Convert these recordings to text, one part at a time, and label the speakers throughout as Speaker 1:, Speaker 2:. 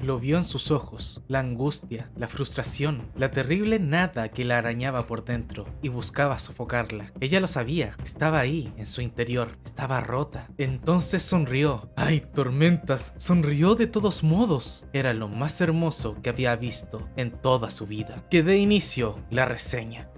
Speaker 1: lo vio en sus ojos, la angustia, la frustración, la terrible nada que la arañaba por dentro y buscaba sofocarla. Ella lo sabía, estaba ahí, en su interior, estaba rota. Entonces sonrió. ¡Ay, tormentas! Sonrió de todos modos. Era lo más hermoso que había visto en toda su vida. Que dé inicio la reseña.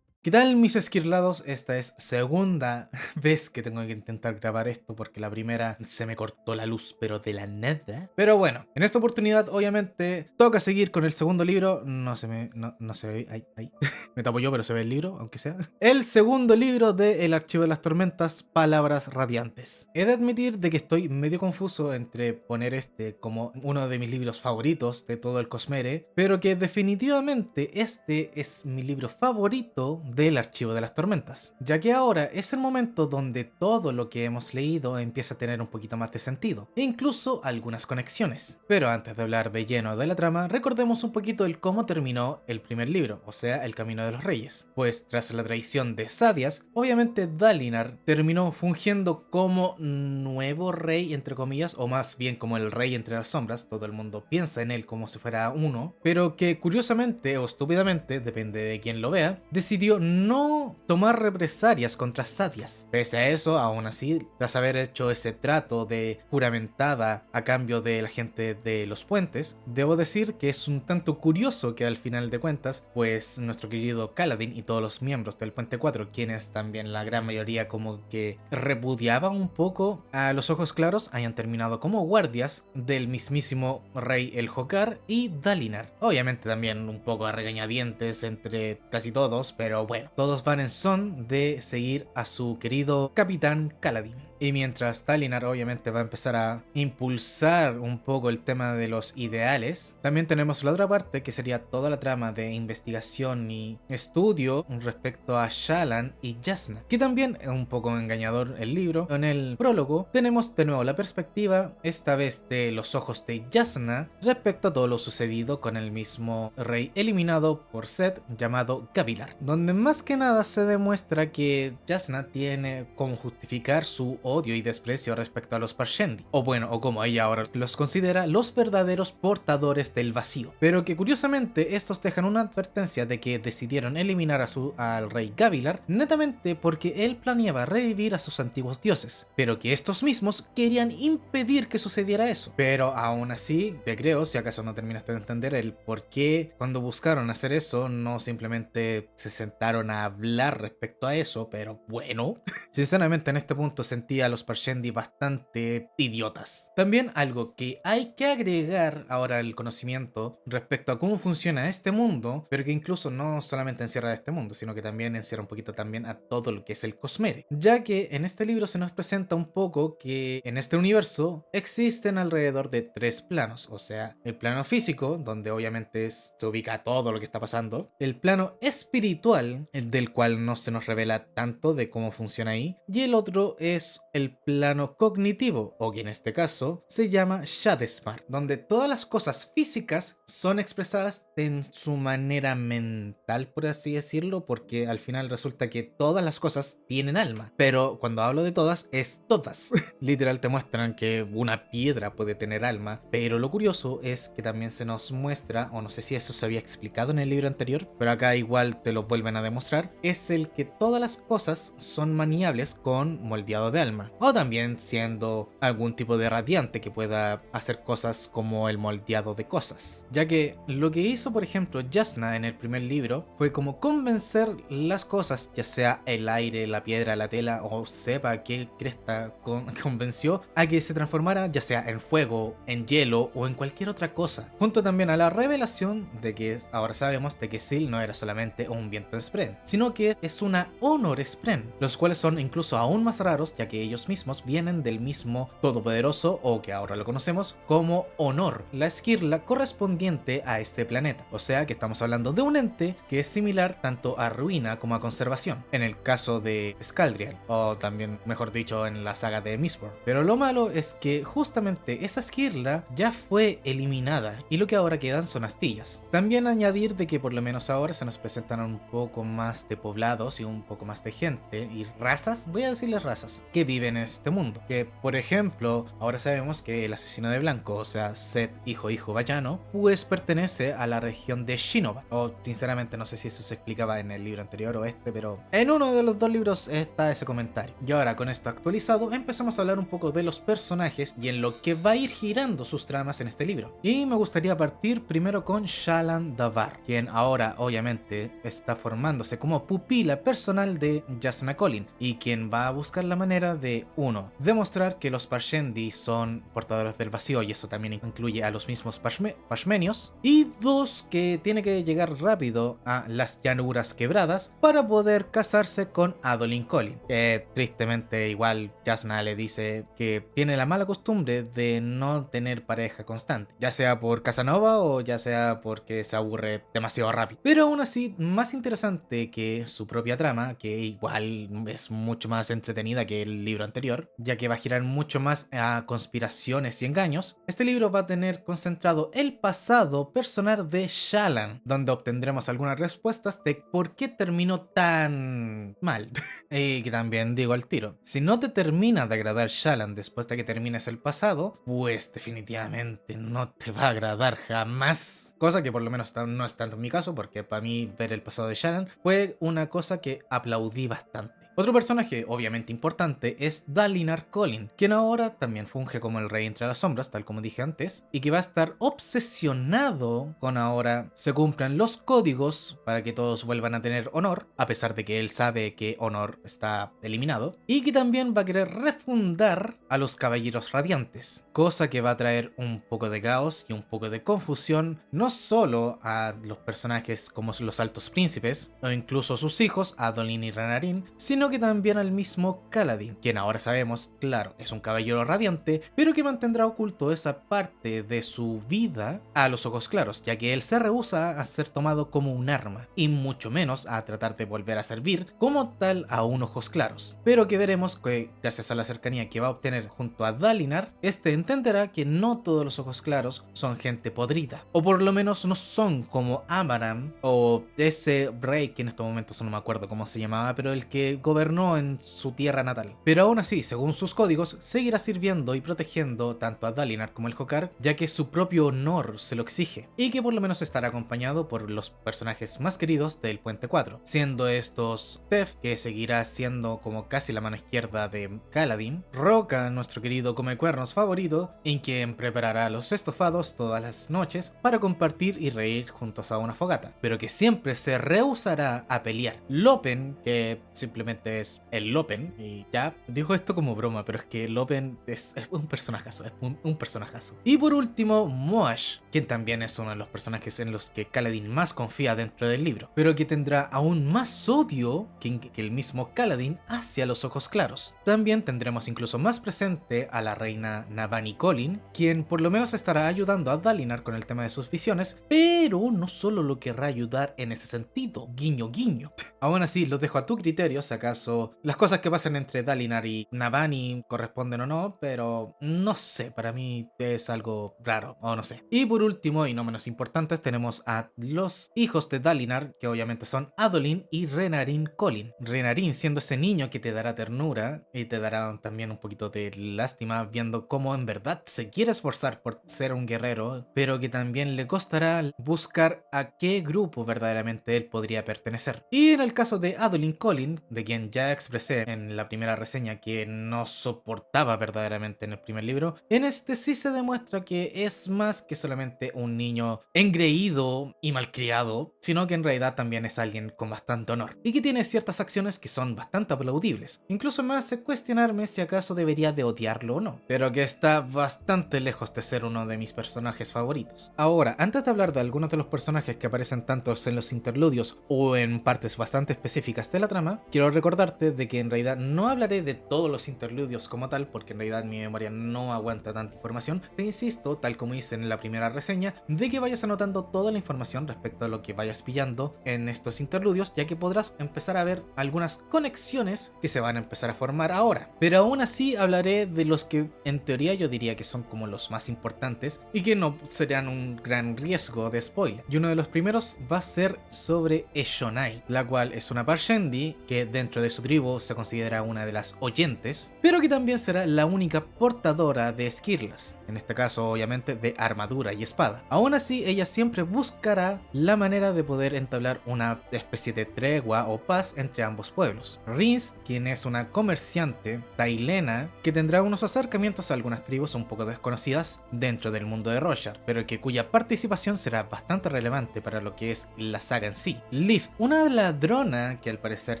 Speaker 1: ¿Qué tal, mis esquirlados? Esta es segunda vez que tengo que intentar grabar esto porque la primera se me cortó la luz, pero de la nada. Pero bueno, en esta oportunidad obviamente toca seguir con el segundo libro. No se ve, ay. Me tapo yo, pero se ve el libro, aunque sea. El segundo libro de El Archivo de las Tormentas, Palabras Radiantes. He de admitir de que estoy medio confuso entre poner este como uno de mis libros favoritos de todo el Cosmere, pero que definitivamente este es mi libro favorito del Archivo de las Tormentas, ya que ahora es el momento donde todo lo que hemos leído empieza a tener un poquito más de sentido, e incluso algunas conexiones. Pero antes de hablar de lleno de la trama, recordemos un poquito el cómo terminó el primer libro, o sea, El Camino de los Reyes. Pues tras la traición de Sadeas, obviamente Dalinar terminó fungiendo como nuevo rey, entre comillas, o más bien como el rey entre las sombras. Todo el mundo piensa en él como si fuera uno, pero que curiosamente o estúpidamente, depende de quien lo vea, decidió no tomar represalias contra Sadeas. Pese a eso, aún así, tras haber hecho ese trato de juramentada a cambio de la gente de los puentes, debo decir que es un tanto curioso que al final de cuentas, pues nuestro querido Kaladin y todos los miembros del Puente 4, quienes también la gran mayoría como que repudiaban un poco a los Ojos Claros, hayan terminado como guardias del mismísimo rey El Jokar y Dalinar. Obviamente también un poco a regañadientes entre casi todos, pero bueno, todos van en son de seguir a su querido capitán Kaladin. Y mientras Dalinar obviamente va a empezar a impulsar un poco el tema de los ideales, también tenemos la otra parte que sería toda la trama de investigación y estudio respecto a Shallan y Jasnah, que también es un poco engañador el libro. En el prólogo tenemos de nuevo la perspectiva, esta vez de los ojos de Jasnah, respecto a todo lo sucedido con el mismo rey eliminado por Set llamado Gavilar, donde más que nada se demuestra que Jasnah tiene como justificar su odio y desprecio respecto a los Parshendi, o bueno, o como ella ahora los considera, los verdaderos portadores del vacío, pero que curiosamente estos dejan una advertencia de que decidieron eliminar al rey Gavilar netamente porque él planeaba revivir a sus antiguos dioses, pero que estos mismos querían impedir que sucediera eso. Pero aún así, te creo, si acaso no terminaste de entender el por qué cuando buscaron hacer eso no simplemente se sentaron a hablar respecto a eso, pero bueno, sinceramente en este punto sentí a los Parshendi bastante idiotas. También algo que hay que agregar ahora al conocimiento respecto a cómo funciona este mundo, pero que incluso no solamente encierra este mundo, sino que también encierra un poquito también a todo lo que es el Cosmere, ya que en este libro se nos presenta un poco que en este universo existen alrededor de 3 planos, o sea, el plano físico, donde obviamente se ubica todo lo que está pasando, el plano espiritual, el del cual no se nos revela tanto de cómo funciona ahí, y el otro es el plano cognitivo, o que en este caso se llama Shadespar, donde todas las cosas físicas son expresadas en su manera mental, por así decirlo, porque al final resulta que todas las cosas tienen alma, pero cuando hablo de todas, es todas. Literal te muestran que una piedra puede tener alma, pero lo curioso es que también se nos muestra, o no sé si eso se había explicado en el libro anterior, pero acá igual te lo vuelven a demostrar, es el que todas las cosas son maniables con moldeado de alma, o también siendo algún tipo de radiante que pueda hacer cosas como el moldeado de cosas, ya que lo que hizo por ejemplo Jasnah en el primer libro fue como convencer las cosas, ya sea el aire, la piedra, la tela o sepa qué cresta convenció a que se transformara ya sea en fuego, en hielo o en cualquier otra cosa, junto también a la revelación de que ahora sabemos de que Syl no era solamente un viento Spren, sino que es una Honor Spren, los cuales son incluso aún más raros ya que ellos mismos vienen del mismo todopoderoso o que ahora lo conocemos como Honor, la esquirla correspondiente a este planeta, o sea que estamos hablando de un ente que es similar tanto a ruina como a conservación, en el caso de Scaldrial, o también mejor dicho en la saga de Mistborn. Pero lo malo es que justamente esa esquirla ya fue eliminada y lo que ahora quedan son astillas. También añadir de que por lo menos ahora se nos presentan un poco más de poblados y un poco más de gente y razas, voy a decirles razas, que viven viven en este mundo. Que, por ejemplo, ahora sabemos que el asesino de blanco, o sea, Set hijo villano, pues pertenece a la región de Shinoba. O sinceramente no sé si eso se explicaba en el libro anterior o este, pero en uno de los dos libros está ese comentario. Y ahora con esto actualizado empezamos a hablar un poco de los personajes y en lo que va a ir girando sus tramas en este libro. Y me gustaría partir primero con Shallan Davar, quien ahora obviamente está formándose como pupila personal de Jasnah Kholin y quien va a buscar la manera de, uno, demostrar que los Parshendi son portadores del vacío y eso también incluye a los mismos Pashmenios, y dos, que tiene que llegar rápido a las llanuras quebradas para poder casarse con Adolin Kholin, que tristemente igual Jasnah le dice que tiene la mala costumbre de no tener pareja constante, ya sea por Casanova o ya sea porque se aburre demasiado rápido. Pero aún así, más interesante que su propia trama, que igual es mucho más entretenida que el libro anterior, ya que va a girar mucho más a conspiraciones y engaños, este libro va a tener concentrado el pasado personal de Shallan, donde obtendremos algunas respuestas de por qué terminó tan mal. Y que también digo al tiro, si no te termina de agradar Shallan después de que termines el pasado, pues definitivamente no te va a agradar jamás. Cosa que por lo menos no es tanto en mi caso, porque para mí ver el pasado de Shallan fue una cosa que aplaudí bastante. Otro personaje obviamente importante es Dalinar Kholin, quien ahora también funge como el rey entre las sombras, tal como dije antes, y que va a estar obsesionado con ahora se cumplan los códigos para que todos vuelvan a tener honor, a pesar de que él sabe que honor está eliminado, y que también va a querer refundar a los caballeros radiantes, cosa que va a traer un poco de caos y un poco de confusión, no solo a los personajes como los altos príncipes, o incluso sus hijos, Adolin y Renarin, sino que también al mismo Kaladin, quien ahora sabemos, claro, es un caballero radiante, pero que mantendrá oculto esa parte de su vida a los ojos claros, ya que él se rehúsa a ser tomado como un arma, y mucho menos a tratar de volver a servir como tal a un ojos claros. Pero que veremos que, gracias a la cercanía que va a obtener junto a Dalinar, este entenderá que no todos los ojos claros son gente podrida, o por lo menos no son como Amaram o ese rey que en estos momentos no me acuerdo cómo se llamaba, pero el que gobernó en su tierra natal. Pero aún así, según sus códigos, seguirá sirviendo y protegiendo tanto a Dalinar como el Hokar, ya que su propio honor se lo exige, y que por lo menos estará acompañado por los personajes más queridos del Puente 4, siendo estos Tef, que seguirá siendo como casi la mano izquierda de Kaladin, Roka, nuestro querido comecuernos favorito, en quien preparará los estofados todas las noches para compartir y reír juntos a una fogata, pero que siempre se rehusará a pelear. Lopen, que simplemente es el Lopen, y ya digo esto como broma, pero es que Lopen es un personajazo, es un personajazo. Y por último, Moash, quien también es uno de los personajes en los que Kaladin más confía dentro del libro, pero que tendrá aún más odio que el mismo Kaladin hacia los ojos claros. También tendremos incluso más presente a la reina Navani Kholin, quien por lo menos estará ayudando a Dalinar con el tema de sus visiones, pero no solo lo querrá ayudar en ese sentido, guiño guiño. Aún así, los dejo a tu criterio si acaso las cosas que pasan entre Dalinar y Navani corresponden o no, pero no sé, para mí es algo raro, o no sé. Y por último, y no menos importantes, tenemos a los hijos de Dalinar, que obviamente son Adolin y Renarin Kholin. Renarin siendo ese niño que te dará ternura y te dará también un poquito de lástima viendo cómo en verdad se quiere esforzar por ser un guerrero, pero que también le costará buscar a qué grupo verdaderamente él podría pertenecer. Y en el caso de Adolin Kholin, de quien ya expresé en la primera reseña que no soportaba verdaderamente en el primer libro, en este sí se demuestra que es más que solamente un niño engreído y malcriado, sino que en realidad también es alguien con bastante honor y que tiene ciertas acciones que son bastante aplaudibles. Incluso me hace cuestionarme si acaso debería de odiarlo o no, pero que está bastante lejos de ser uno de mis personajes favoritos. Ahora, antes de hablar de algunos de los personajes que aparecen tanto en los interludios o en partes bastante específicas de la trama, quiero recordarte de que en realidad no hablaré de todos los interludios como tal, porque en realidad mi memoria no aguanta tanta información. Te insisto, tal como hice en la primera reseña, de que vayas anotando toda la información respecto a lo que vayas pillando en estos interludios, ya que podrás empezar a ver algunas conexiones que se van a empezar a formar ahora. Pero aún así hablaré de los que en teoría yo diría que son como los más importantes y que no serían un gran riesgo de spoiler. Y uno de los primeros va a ser sobre Eshonai, la cual es una Parshendi que dentro dentro de su tribu se considera una de las oyentes, pero que también será la única portadora de esquirlas, en este caso obviamente de armadura y espada. Aún así, ella siempre buscará la manera de poder entablar una especie de tregua o paz entre ambos pueblos. Rhys, quien es una comerciante tailena que tendrá unos acercamientos a algunas tribus un poco desconocidas dentro del mundo de Roshar, pero que cuya participación será bastante relevante para lo que es la saga en sí. Lift, una ladrona que al parecer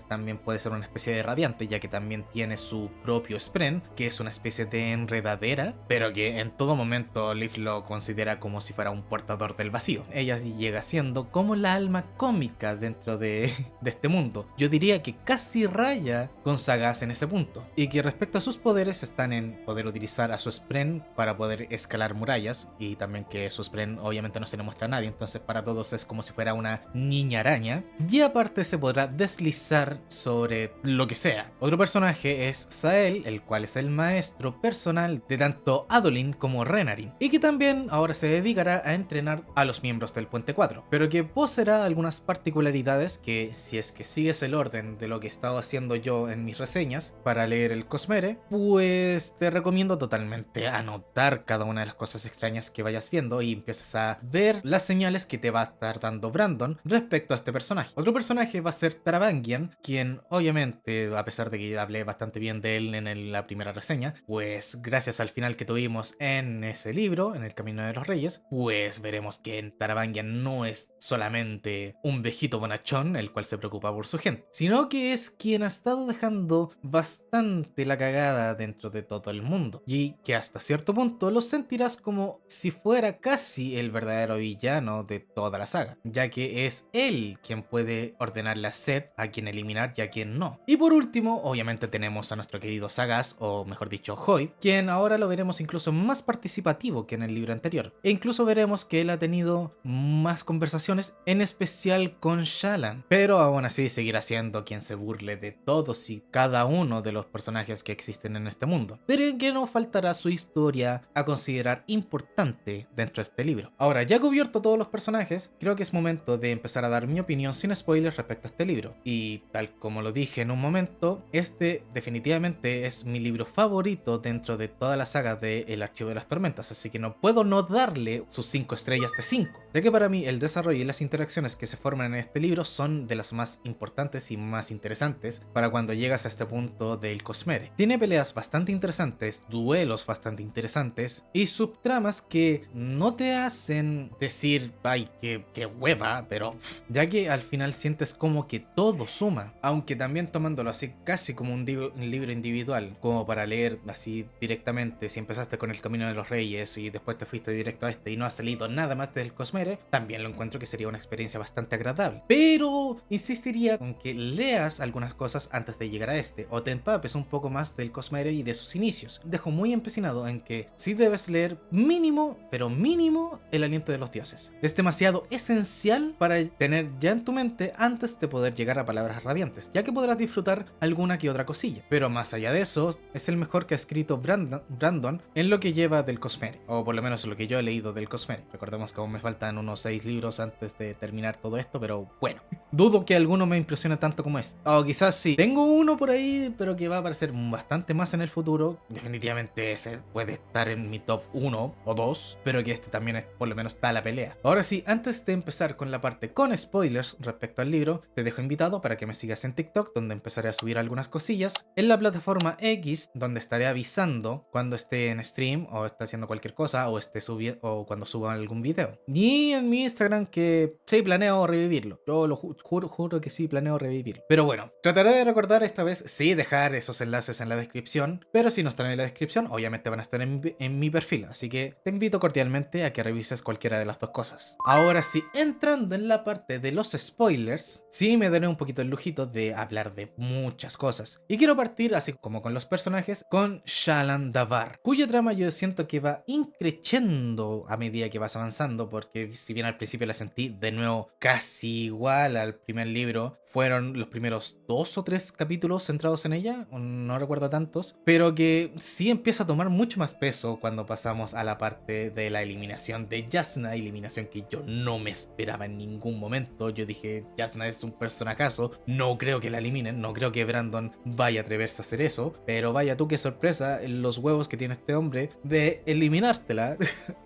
Speaker 1: también puede ser una especie de radiante, ya que también tiene su propio spren, que es una especie de enredadera, pero que en todo momento Lift lo considera como si fuera un portador del vacío. Ella llega siendo como la alma cómica dentro de este mundo. Yo diría que casi raya con Sagas en ese punto, y que respecto a sus poderes están en poder utilizar a su spren para poder escalar murallas, y también que su spren obviamente no se le muestra a nadie, entonces para todos es como si fuera una niña araña, y aparte se podrá deslizar sobre lo que sea. Otro personaje es Sael, el cual es el maestro personal de tanto Adolin como Renarin, y que también ahora se dedicará a entrenar a los miembros del Puente 4, pero que poseerá algunas particularidades que, si es que sigues el orden de lo que he estado haciendo yo en mis reseñas para leer el Cosmere, pues te recomiendo totalmente anotar cada una de las cosas extrañas que vayas viendo y empieces a ver las señales que te va a estar dando Brandon respecto a este personaje. Otro personaje va a ser Taravangian, quien obviamente, a pesar de que hablé bastante bien de él en la primera reseña, pues gracias al final que tuvimos en ese libro, en El Camino de los Reyes, pues veremos que Taravangian no es solamente un viejito bonachón, el cual se preocupa por su gente, sino que es quien ha estado dejando bastante la cagada dentro de todo el mundo, y que hasta cierto punto lo sentirás como si fuera casi el verdadero villano de toda la saga, ya que es él quien puede ordenarle a Seth a quien eliminar y a quien no. Y por último, obviamente tenemos a nuestro querido Sagas, o mejor dicho Hoid, quien ahora lo veremos incluso más participativo que en el libro anterior, e incluso veremos que él ha tenido más conversaciones, en especial con Shallan, pero aún así seguirá siendo quien se burle de todos y cada uno de los personajes que existen en este mundo, pero en que no faltará su historia a considerar importante dentro de este libro. Ahora, ya cubierto todos los personajes, creo que es momento de empezar a dar mi opinión sin spoilers respecto a este libro, y tal como lo dije en un momento, este definitivamente es mi libro favorito dentro de toda la saga de El Archivo de las Tormentas, así que no puedo no darle sus 5 estrellas de 5, ya que para mí el desarrollo y las interacciones que se forman en este libro son de las más importantes y más interesantes para cuando llegas a este punto del Cosmere. Tiene peleas bastante interesantes, duelos bastante interesantes y subtramas que no te hacen decir, ay, qué hueva, pero ya que al final sientes como que todo suma, aunque también tomándolo así casi como un libro individual, como para leer así directamente. Si empezaste con El Camino de los Reyes y después te fuiste directo a este y no has salido nada más del Cosmere, también lo encuentro que sería una experiencia bastante agradable, pero insistiría con que leas algunas cosas antes de llegar a este, o te empapes un poco más del Cosmere y de sus inicios. Dejo muy empecinado en que sí debes leer mínimo, pero mínimo, El Aliento de los Dioses. Es demasiado esencial para tener ya en tu mente antes de poder llegar a Palabras Radiantes, ya que podrás disfrutar alguna que otra cosilla, pero más allá de eso, es el mejor que ha escrito Brandon en lo que lleva del Cosmere, o por lo menos lo que yo he leído del Cosmere. Recordemos que aún me faltan unos 6 libros antes de terminar todo esto, pero bueno, dudo que alguno me impresione tanto como este. O quizás sí, tengo uno por ahí, pero que va a aparecer bastante más en el futuro. Definitivamente ese puede estar en mi top 1 o 2, pero que este también es, por lo menos está a la pelea. Ahora sí, antes de empezar con la parte con spoilers respecto al libro, te dejo invitado para que me sigas en TikTok, donde empezaré a subir algunas cosillas, en la plataforma X, donde estaré avisando cuando esté en stream o esté haciendo cualquier cosa, o esté subiendo, o cuando suba algún video, y en mi Instagram, que sí planeo revivirlo. Yo lo juro que sí planeo revivirlo. Pero bueno, trataré de recordar esta vez, sí, dejar esos enlaces en la descripción, pero si no están en la descripción, obviamente van a estar en mi perfil, así que te invito cordialmente a que revises cualquiera de las dos cosas. Ahora sí, entrando en la parte de los spoilers, sí me daré un poquito el lujito de hablar de muchas cosas, y quiero partir, así como con los personajes, con Shallan Davar, cuya trama yo siento que va increciendo a medida que vas avanzando, porque si bien al principio la sentí de nuevo casi igual al primer libro, fueron los primeros 2 o 3 capítulos centrados en ella, no recuerdo tantos, pero que sí empieza a tomar mucho más peso cuando pasamos a la parte de la eliminación de Jasna, eliminación que yo no me esperaba en ningún momento. Yo dije, Jasna es un personajazo, no creo que la eliminen, no creo que Brandon vaya a atreverse a hacer eso, pero vaya tú qué sorpresa los huevos que tiene este hombre de eliminártela,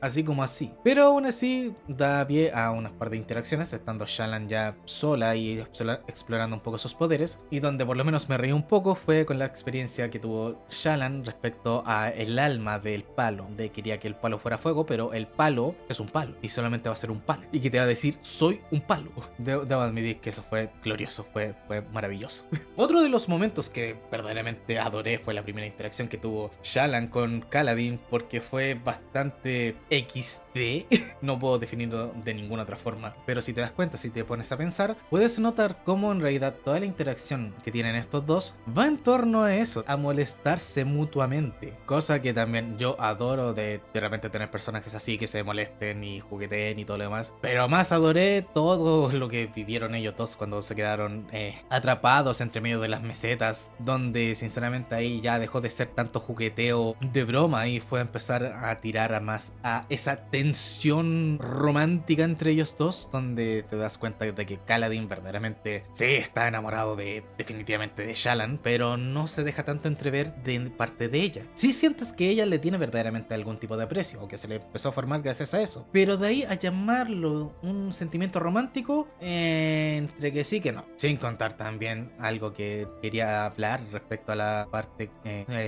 Speaker 1: así como así. Pero aún así da pie a unas par de interacciones, estando Shallan ya sola y explorando un poco sus poderes, y donde por lo menos me reí un poco fue con la experiencia que tuvo Shallan respecto a el alma del palo, de quería que el palo fuera fuego, pero el palo es un palo y solamente va a ser un palo, y que te va a decir soy un palo. Debo admitir que eso fue glorioso, fue maravilloso. Otro de los momentos que verdaderamente adoré fue la primera interacción que tuvo Shallan con Kaladin, porque fue bastante XD, no puedo definirlo de ninguna otra forma, pero si te das cuenta, si te pones a pensar, puedes notar cómo en realidad toda la interacción que tienen estos dos va en torno a eso, a molestarse mutuamente, cosa que también yo adoro de repente tener personajes así que se molesten y jugueteen y todo lo demás, pero más adoré todo lo que vivieron ellos dos cuando se quedaron atrapados entre medio de las mesetas, donde sinceramente ahí ya dejó de ser tanto jugueteo de broma y fue a empezar a tirar a más a esa tensión romántica entre ellos dos, donde te das cuenta de que Kaladin verdaderamente sí está enamorado definitivamente de Shallan, pero no se deja tanto entrever de parte de ella. Sí sientes que ella le tiene verdaderamente algún tipo de aprecio, o que se le empezó a formar gracias a eso, pero de ahí a llamarlo un sentimiento romántico, entre que sí que no. Sin contar también algo que quería hablar respecto a la parte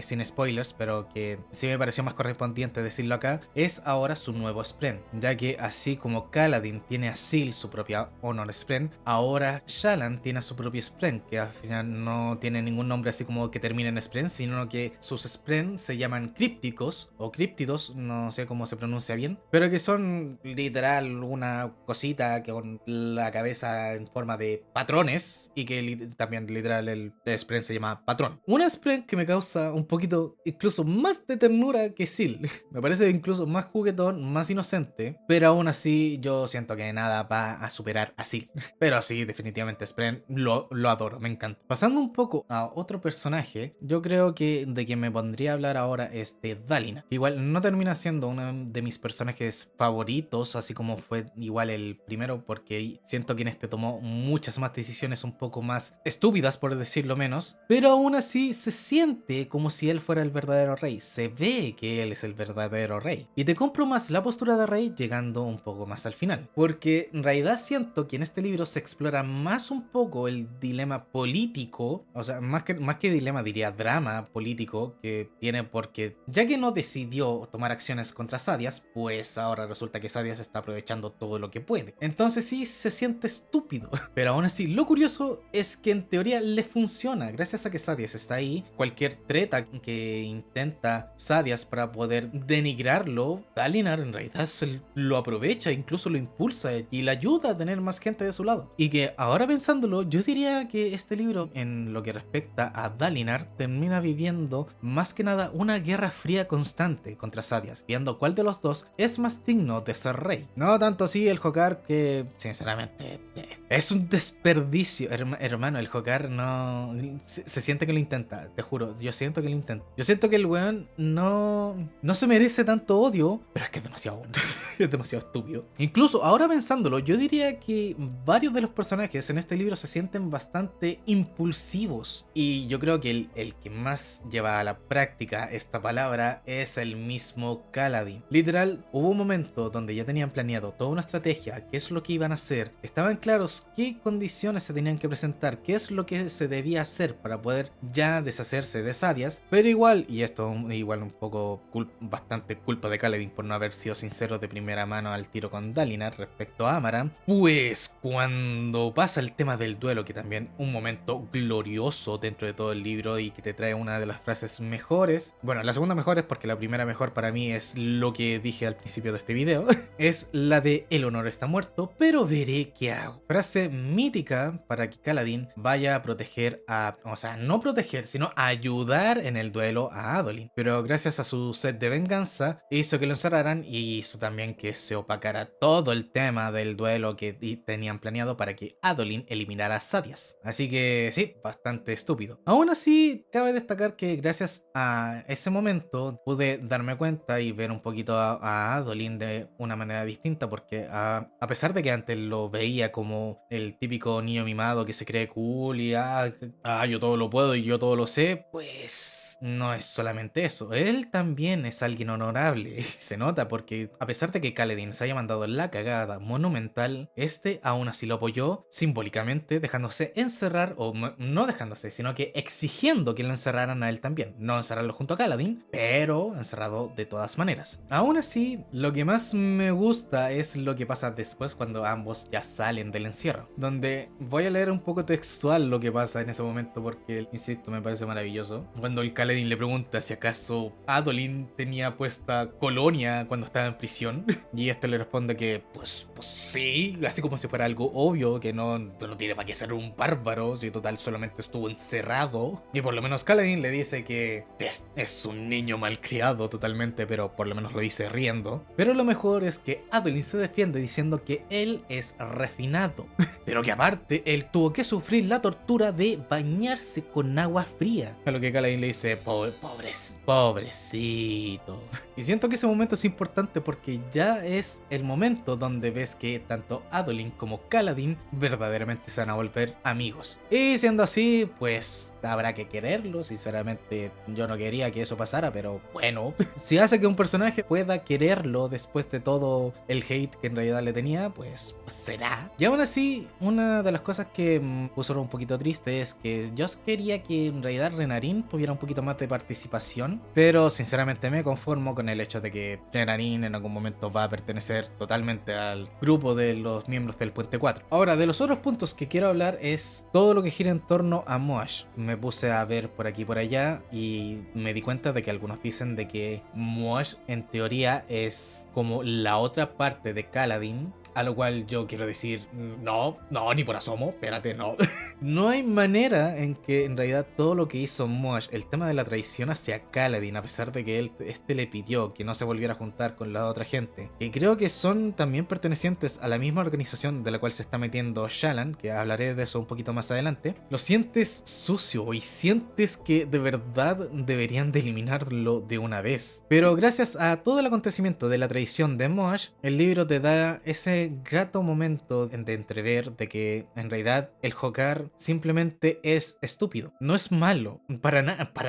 Speaker 1: sin spoilers, pero que sí me pareció más correspondiente decirlo acá, es ahora su nuevo Spren, ya que así como Kaladin tiene a Syl su propia Honor Spren, ahora Shallan tiene a su propio Spren, que al final no tiene ningún nombre así como que termine en Spren, sino que sus Spren se llaman crípticos o críptidos, no sé cómo se pronuncia bien, pero que son literal una cosita que con la cabeza en forma de patrones, y que también literal el Spren se llama patrón. Un Spren que me causa un poquito incluso más de ternura que Syl. Me parece incluso más juguetón, más inocente, pero aún así yo siento que nada va a superar a Syl. Pero sí, definitivamente Spren lo adoro, me encanta. Pasando un poco a otro personaje, yo creo que de quien me pondría a hablar ahora es de Dalinar. Igual no termina siendo uno de mis personajes favoritos, así como fue igual el primero, porque siento que en este tomó muchas más decisiones un poco más estúpidas, por decirlo menos, pero aún así se siente como si él fuera el verdadero rey, se ve que él es el verdadero rey, y te compro más la postura de rey llegando un poco más al final, porque en realidad siento que en este libro se explora más un poco el dilema político, o sea, más que dilema diría drama político que tiene, porque ya que no decidió tomar acciones contra Sadeas, pues ahora resulta que Sadeas está aprovechando todo lo que puede, entonces sí se siente estúpido, pero aún así lo curioso es que en teoría le funciona, gracias a que Sadeas está ahí. Cualquier treta que intenta Sadeas para poder denigrarlo, Dalinar en realidad lo aprovecha, incluso lo impulsa y le ayuda a tener más gente de su lado. Y que ahora pensándolo, yo diría que este libro, en lo que respecta a Dalinar, termina viviendo más que nada una guerra fría constante contra Sadeas, viendo cuál de los dos es más digno de ser rey. No tanto así el Hokar, que sinceramente es un desperdicio, hermano. El Hokar no se siente que lo intenta, te juro, yo siento que lo intenta. Yo siento que el weón no se merece tanto odio, pero es que es demasiado es demasiado estúpido. Incluso ahora pensándolo, yo diría que varios de los personajes en este libro se sienten bastante impulsivos, y yo creo que el que más lleva a la práctica esta palabra es el mismo Kaladin. Literal, hubo un momento donde ya tenían planeado toda una estrategia, qué es lo que iban a hacer, estaban claros qué condiciones se tenían que presentar, qué es lo que se debía hacer para poder ya deshacerse de Sadeas, pero igual, y esto igual un poco bastante culpa de Kaladin por no haber sido sincero de primera mano al tiro con Dalinar respecto a Amaram, pues cuando pasa el tema del duelo, que también un momento glorioso dentro de todo el libro y que te trae una de las frases mejores, bueno, la segunda mejor es porque la primera mejor para mí es lo que dije al principio de este video, es la de el honor está muerto, pero veré qué hago. Frase frase mítica para que Kaladin vaya a proteger o sea, no proteger, sino ayudar en el duelo a Adolin. Pero gracias a su sed de venganza, hizo que lo encerraran y hizo también que se opacara todo el tema del duelo que tenían planeado para que Adolin eliminara a Sadeas. Así que sí, bastante estúpido. Aún así, cabe destacar que gracias a ese momento pude darme cuenta y ver un poquito a Adolin de una manera distinta, porque a pesar de que antes lo veía como el típico niño mimado que se cree cool y yo todo lo puedo y yo todo lo sé, pues no es solamente eso. Él también es alguien honorable. Se nota porque a pesar de que Kaladin se haya mandado la cagada monumental, este aún así lo apoyó simbólicamente, dejándose encerrar, o no dejándose, sino que exigiendo que lo encerraran a él también. No encerrarlo junto a Kaladin, pero encerrado de todas maneras. Aún así, lo que más me gusta es lo que pasa después cuando ambos ya salen del encierro, donde voy a leer un poco textual lo que pasa en ese momento porque, insisto, me parece maravilloso. Cuando el Kaladin le pregunta si acaso Adolin tenía puesta colonia cuando estaba en prisión, y este le responde que pues sí, así como si fuera algo obvio, que no tiene para qué ser un bárbaro, si total solamente estuvo encerrado. Y por lo menos Kaladin le dice que es un niño malcriado totalmente, pero por lo menos lo dice riendo. Pero lo mejor es que Adolin se defiende diciendo que él es refinado, pero que aparte él tuvo que sufrir la tortura de bañarse con agua fría. A lo que Kaladin le dice, pobrecito. Y siento que ese momento es importante porque ya es el momento donde ves que tanto Adolin como Kaladin verdaderamente se van a volver amigos. Y siendo así, pues habrá que quererlo. Sinceramente, yo no quería que eso pasara, pero bueno, si hace que un personaje pueda quererlo después de todo el hate que en realidad le tenía, pues será. Y aún así, una de las cosas que me puso un poquito triste es que yo quería que en realidad Renarin tuviera un poquito más de participación, pero sinceramente me conformo con el hecho de que Renarin en algún momento va a pertenecer totalmente al grupo de los miembros del Puente 4. Ahora, de los otros puntos que quiero hablar es todo lo que gira en torno a Moash. Me puse a ver por aquí y por allá y me di cuenta de que algunos dicen de que Moash en teoría es como la otra parte de Kaladin. A lo cual yo quiero decir, no, ni por asomo, espérate, no. No hay manera en que en realidad todo lo que hizo Moash, el tema de la traición hacia Kaladin, a pesar de que este le pidió que no se volviera a juntar con la otra gente, que creo que son también pertenecientes a la misma organización de la cual se está metiendo Shallan, que hablaré de eso un poquito más adelante, lo sientes sucio y sientes que de verdad deberían de eliminarlo de una vez. Pero gracias a todo el acontecimiento de la traición de Moash, el libro te da ese grato momento de entrever de que en realidad el Hokar simplemente es estúpido. No es malo, para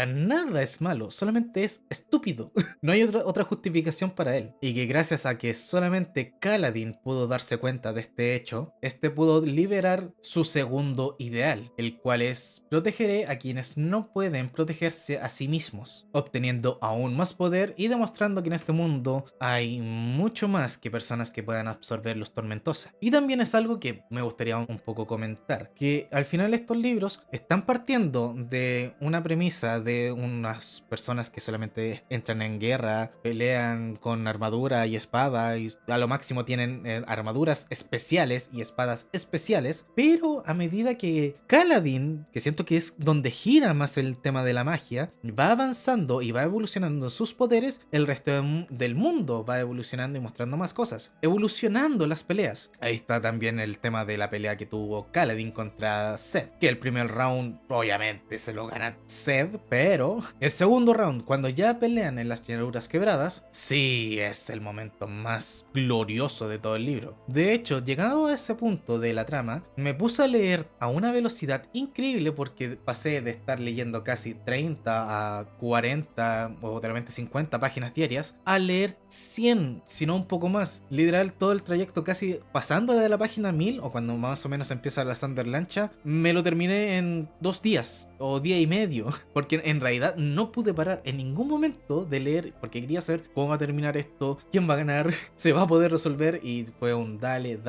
Speaker 1: nada es malo, solamente es estúpido. No hay otra justificación para él. Y que gracias a que solamente Kaladin pudo darse cuenta de este hecho, este pudo liberar su segundo ideal, el cual es protegeré a quienes no pueden protegerse a sí mismos, obteniendo aún más poder y demostrando que en este mundo hay mucho más que personas que puedan absorber luz tormentosa. Y también es algo que me gustaría un poco comentar, que al final estos libros están partiendo de una premisa de unas personas que solamente entran en guerra, pelean con armadura y espada y a lo máximo tienen armaduras especiales y espadas especiales, pero a medida que Kaladin, que siento que es donde gira más el tema de la magia, va avanzando y va evolucionando sus poderes, el resto del mundo va evolucionando y mostrando más cosas, evolucionando las peleas. Ahí está también el tema de la pelea que tuvo Kaladin contra Zed, que el primer round obviamente se lo gana Zed, pero el segundo round, cuando ya pelean en las llanuras quebradas, sí es el momento más glorioso de todo el libro. De hecho, llegado a ese punto de la trama, me puse a leer a una velocidad increíble porque pasé de estar leyendo casi 30 a 40 o realmente 50 páginas diarias a leer 100, si no un poco más. Literal, todo el trayecto casi pasando de la página 1000 o cuando más o menos empieza la Lancha, me lo terminé en 2 días o día y medio, porque en realidad no pude parar en ningún momento de leer porque quería saber cómo va a terminar esto, quién va a ganar, se va a poder resolver, y fue un dale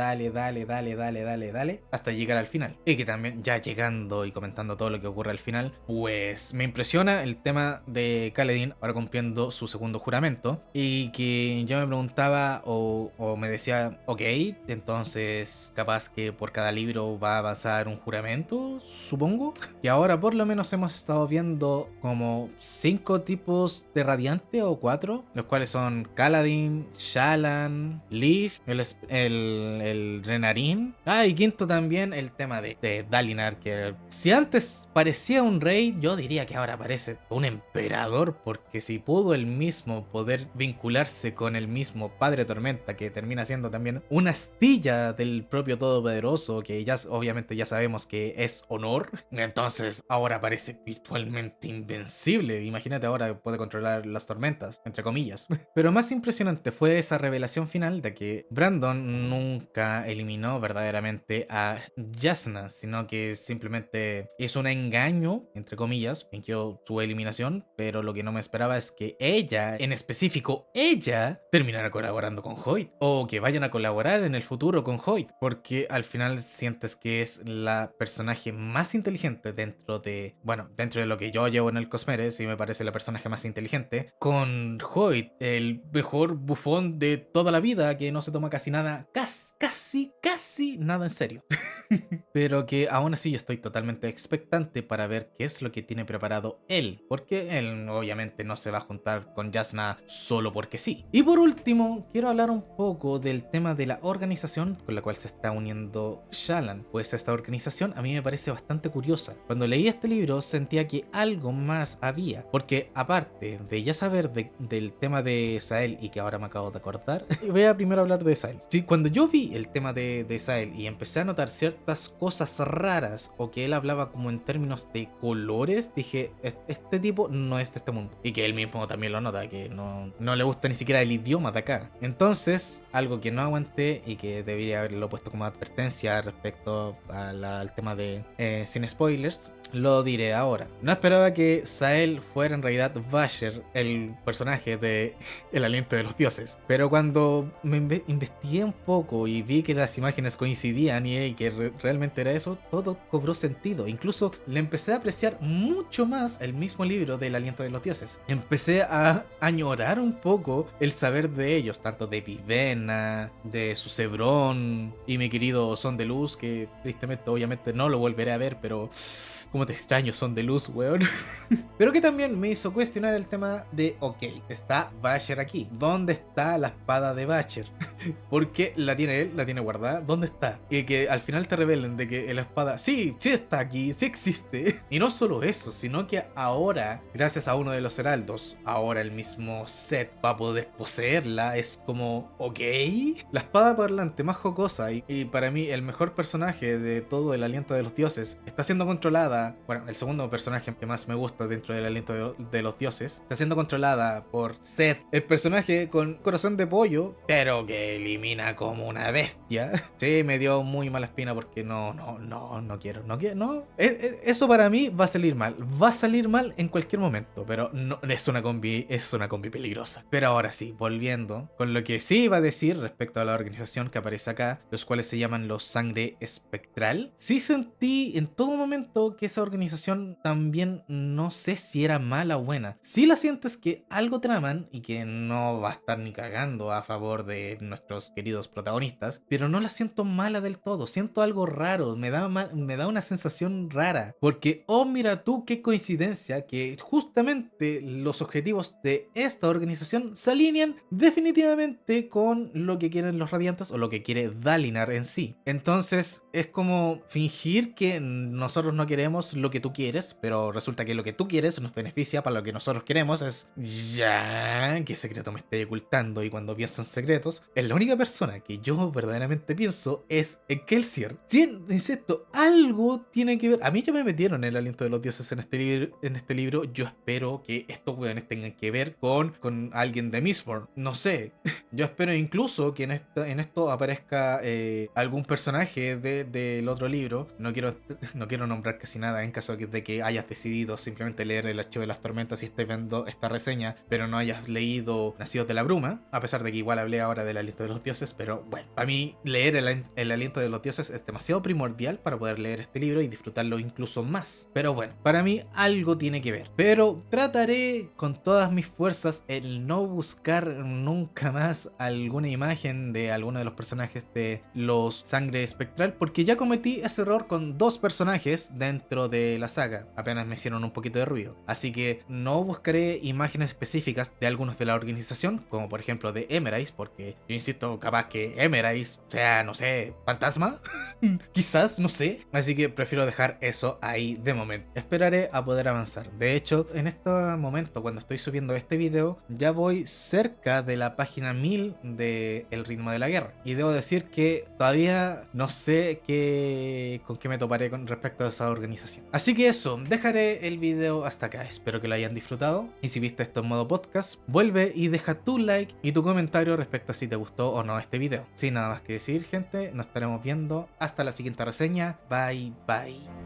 Speaker 1: hasta llegar al final. Y que también ya llegando y comentando todo lo que ocurre al final, pues me impresiona el tema de Kaladin ahora cumpliendo su segundo juramento, y que yo me preguntaba o me decía, ok, ok, entonces capaz que por cada libro va a avanzar un juramento, supongo. Y ahora por lo menos hemos estado viendo como 5 tipos de radiante o 4, los cuales son Kaladin, Shallan, Leaf, el Renarin. Ah, y quinto también el tema de Dalinar, que si antes parecía un rey, yo diría que ahora parece un emperador, porque si pudo el mismo poder vincularse con el mismo Padre Tormenta, que termina siendo también una astilla del propio Todopoderoso, que ya obviamente ya sabemos que es honor, entonces ahora parece virtualmente invencible. Imagínate, ahora puede controlar las tormentas, entre comillas. Pero más impresionante fue esa revelación final de que Brandon nunca eliminó verdaderamente a Jasna, sino que simplemente hizo un engaño, entre comillas, fingió su eliminación, pero lo que no me esperaba es que ella, en específico ella, terminara colaborando con Hoyt, o que vayan a colaborar en el futuro con Hoyt, porque al final sientes que es la personaje más inteligente dentro de lo que yo llevo en el Cosmere, sí me parece la personaje más inteligente, con Hoyt, el mejor bufón de toda la vida, que no se toma casi nada, casi nada en serio. Pero que aún así yo estoy totalmente expectante para ver qué es lo que tiene preparado él, porque él obviamente no se va a juntar con Jasna solo porque sí. Y por último, quiero hablar un poco del tema de la organización con la cual se está uniendo Shallan, pues esta organización a mí me parece bastante curiosa. Cuando leí este libro sentía que algo más había, porque aparte de ya saber del tema de Sael, y que ahora me acabo de acordar, voy a primero hablar de Sael. Sí, cuando yo vi el tema de Sael y empecé a notar ciertas cosas raras, o que él hablaba como en términos de colores, dije, este tipo no es de este mundo. Y que él mismo también lo nota, que no le gusta ni siquiera el idioma de acá. Entonces, algo que no aguanté y que debería haberlo puesto como advertencia respecto al tema de sin spoilers, lo diré ahora. No esperaba que Sael fuera en realidad Vasher, el personaje de El Aliento de los Dioses. Pero cuando me investigué un poco y vi que las imágenes coincidían y que realmente era eso, todo cobró sentido. Incluso le empecé a apreciar mucho más el mismo libro del Aliento de los Dioses. Empecé a añorar un poco el saber de ellos, tanto de Vivena, de Sucebrón y mi querido Son de Luz, que tristemente obviamente no lo volveré a ver, pero cómo te extraño, Son de Luz, weón. Pero que también me hizo cuestionar el tema de, ok, está Vasher aquí. ¿Dónde está la espada de Vasher? Porque la tiene él, la tiene guardada. ¿Dónde está? Y que al final te revelen de que la espada, sí está aquí, sí existe. Y no solo eso, sino que ahora, gracias a uno de los heraldos, ahora el mismo Set va a poder poseerla. Es como, ok. La espada parlante más jocosa y para mí el mejor personaje de todo el Aliento de los Dioses está siendo controlada. Bueno, el segundo personaje que más me gusta dentro del Aliento de los Dioses está siendo controlada por Set, el personaje con corazón de pollo, pero que elimina como una bestia. Sí, me dio muy mala espina porque no quiero. Eso para mí va a salir mal. Va a salir mal en cualquier momento, pero no, es una combi peligrosa. Pero ahora sí, volviendo con lo que sí iba a decir respecto a la organización que aparece acá, los cuales se llaman los Sangre Espectral. Sí sentí en todo momento que esa organización también, no sé si era mala o buena. Sí la sientes que algo traman y que no va a estar ni cagando a favor de nuestros queridos protagonistas, pero no la siento mala del todo. Siento algo raro, me da una sensación rara, porque oh mira tú qué coincidencia que justamente los objetivos de esta organización se alinean definitivamente con lo que quieren los Radiantes o lo que quiere Dalinar en sí. Entonces es como fingir que nosotros no queremos lo que tú quieres, pero resulta que lo que tú quieres nos beneficia para lo que nosotros queremos. Es ya, ¿qué secreto me estoy ocultando? Y cuando pienso en secretos, es la única persona que yo verdaderamente pienso es en Kelsier. Insisto, algo tiene que ver. A mí ya me metieron el Aliento de los Dioses en este libro. Yo espero que estos weones tengan que ver con alguien de Mistborn. No sé. Yo espero incluso que en esto aparezca algún personaje del otro libro. No quiero nombrar casi nada en caso de que hayas decidido simplemente leer el Archivo de las Tormentas y estés viendo esta reseña, pero no hayas leído Nacidos de la Bruma, a pesar de que igual hablé ahora del Aliento aliento de los dioses, pero bueno, para mí leer el aliento de los dioses es demasiado primordial para poder leer este libro y disfrutarlo incluso más. Pero bueno, para mí algo tiene que ver. Pero trataré con todas mis fuerzas el no buscar nunca más alguna imagen de alguno de los personajes de los Sangre Espectral, porque ya cometí ese error con dos personajes dentro de la saga, apenas me hicieron un poquito de ruido. Así que no buscaré imágenes específicas de algunos de la organización, como por ejemplo de Emerais, porque yo insisto, capaz que Emerais sea, no sé, fantasma, quizás, no sé. Así que prefiero dejar eso ahí de momento. Esperaré a poder avanzar. De hecho, en este momento, cuando estoy subiendo este video, ya voy cerca de la página 1000 de El ritmo de la guerra. Y debo decir que todavía no sé con qué me toparé con respecto a esa organización. Así que eso, dejaré el video hasta acá. Espero que lo hayan disfrutado. Y si viste esto en modo podcast, vuelve y deja tu like y tu comentario respecto a si te gustó o no este video. Sin nada más que decir, gente, nos estaremos viendo hasta la siguiente reseña. Bye, bye.